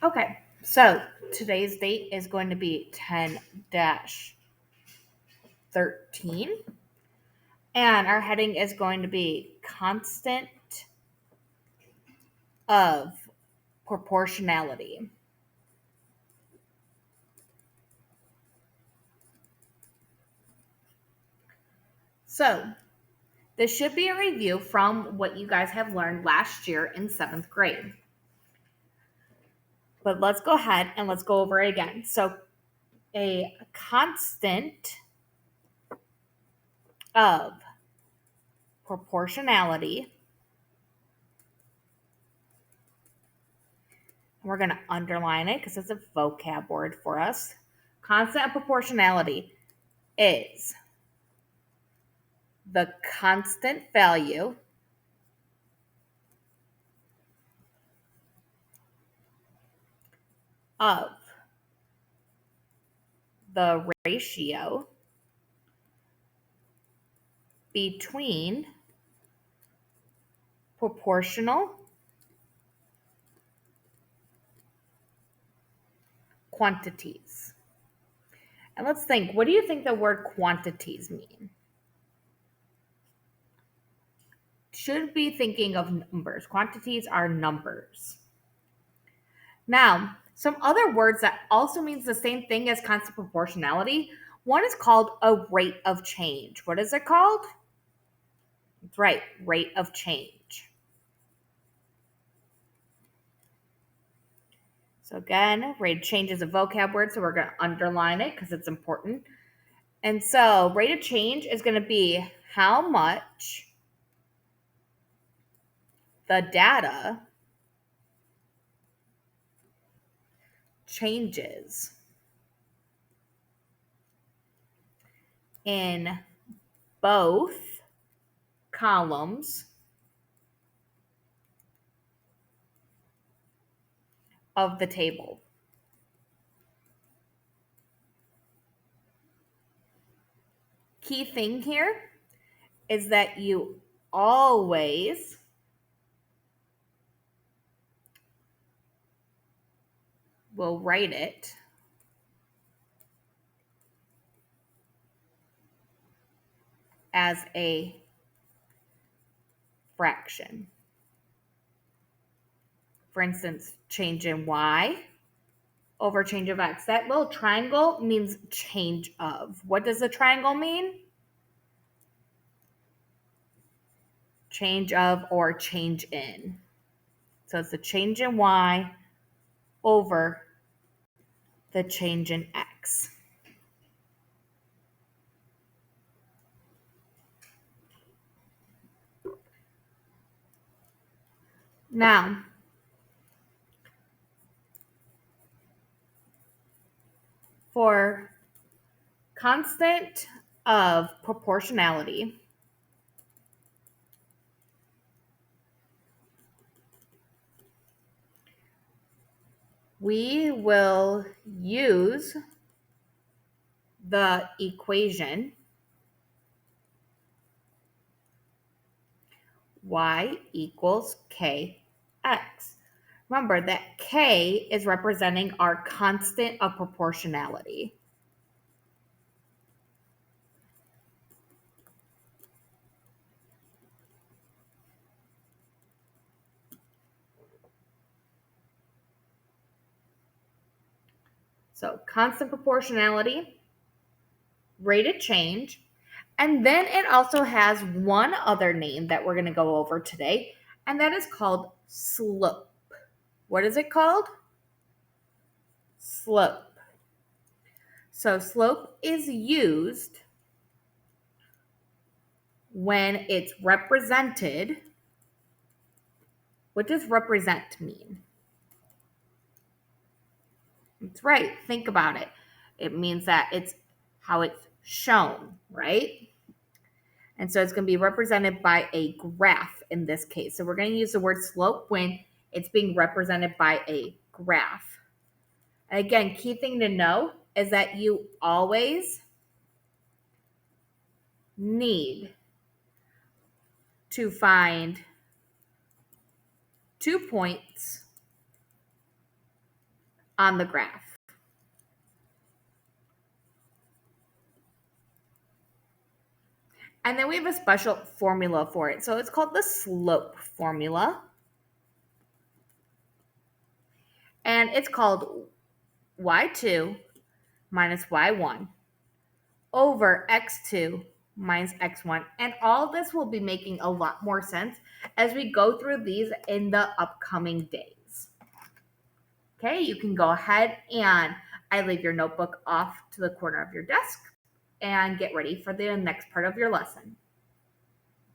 Okay, so today's date is going to be 10-13, and our heading is going to be constant of proportionality. So, this should be a review from what you guys have learned last year in 7th grade. But let's go ahead and let's go over it again. So, a constant of proportionality, we're going to underline it because it's a vocab word for us. Constant of proportionality is the constant value of the ratio between proportional quantities. And let's think, what do you think the word quantities mean? Should be thinking of numbers. Quantities are numbers. Now, some other words that also means the same thing as constant proportionality. One is called a rate of change. What is it called? That's right, rate of change. So again, rate of change is a vocab word, so we're going to underline it because it's important. And so rate of change is going to be how much the data changes in both columns of the table. Key thing here is that you always will write it as a fraction. For instance, change in y over change of x. That little triangle means change of. What does the triangle mean? Change of or change in. So it's the change in y over the change in x. Now, for constant of proportionality, we will use the equation y equals kx. Remember that k is representing our constant of proportionality. So constant proportionality, rate of change, and then it also has one other name that we're going to go over today, and that is called slope. What is it called? Slope. So slope is used when it's represented. What does represent mean? That's right. Think about it. It means that it's how it's shown, right? And so it's going to be represented by a graph in this case. So we're going to use the word slope when it's being represented by a graph. And again, key thing to know is that you always need to find 2 points on the graph. And then we have a special formula for it. So it's called the slope formula. And it's called y2 minus y1 over x2 minus x1. And all this will be making a lot more sense as we go through these in the upcoming days. Okay, you can go ahead and I leave your notebook off to the corner of your desk and get ready for the next part of your lesson.